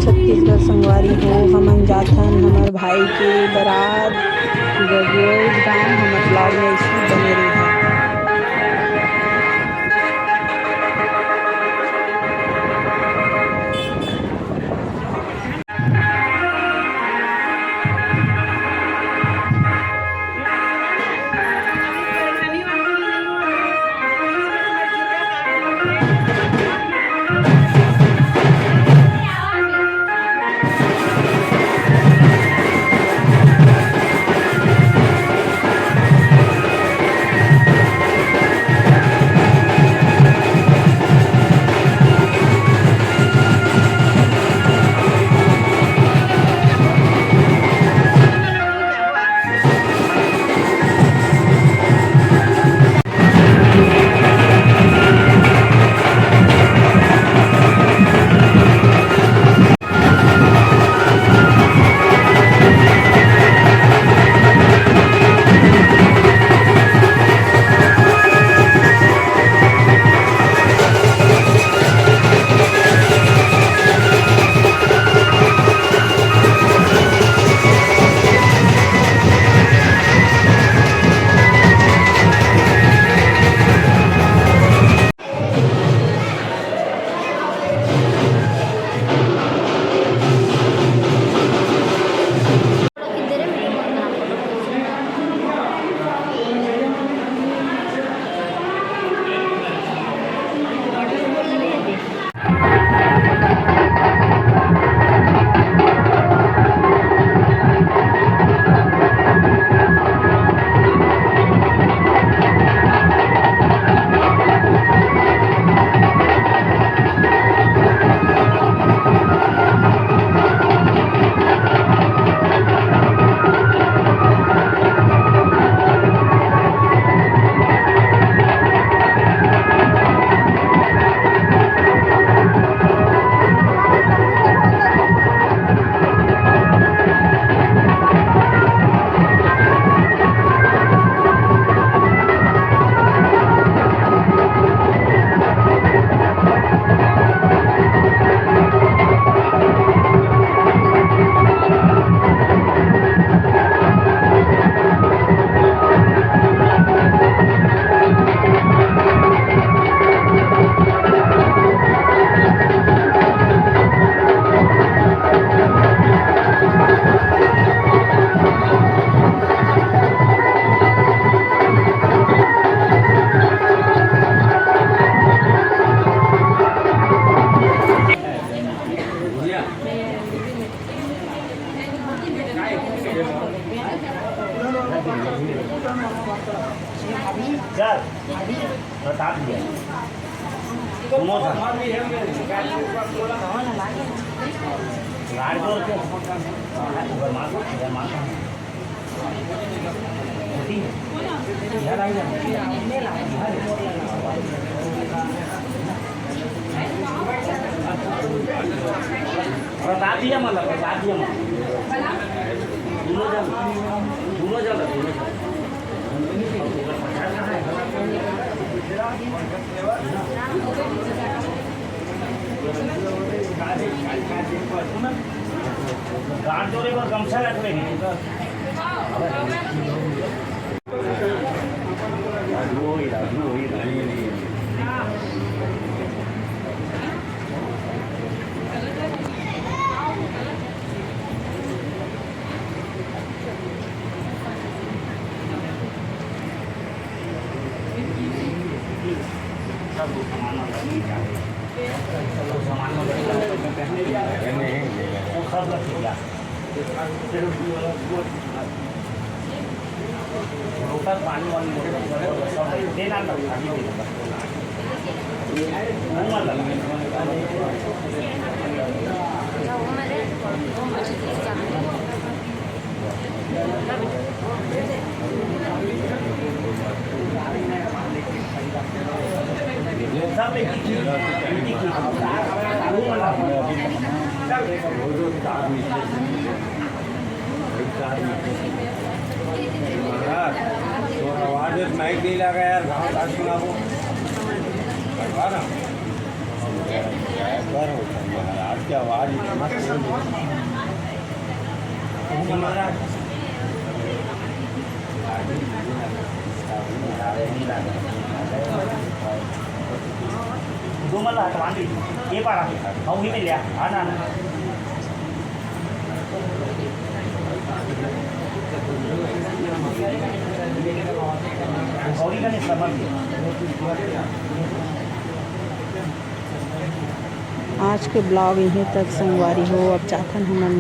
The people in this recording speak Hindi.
छत्तीसगढ़ संगवारी हो हमन जाथन हमर भाई के बारात गगरेट गाँव हमर ब्लॉग में ऐसे ही बने रही। चल बता दिया समोसा गाड़ी जोर के बता दिया मतलब बता दिया दोनों जगह गाड़ जोरे पर गमछा रख रहे हैं पानी वाली देना आवाज माइक नहीं लगा यार सुना वो आज की आवाज़ इतना दो मला वांडी ये पारा खाऊ ही मिल्या हा ना गौरी का नहीं समझ आज के ब्लॉग यहीं तक संगवारी हो। अब चाथन हमन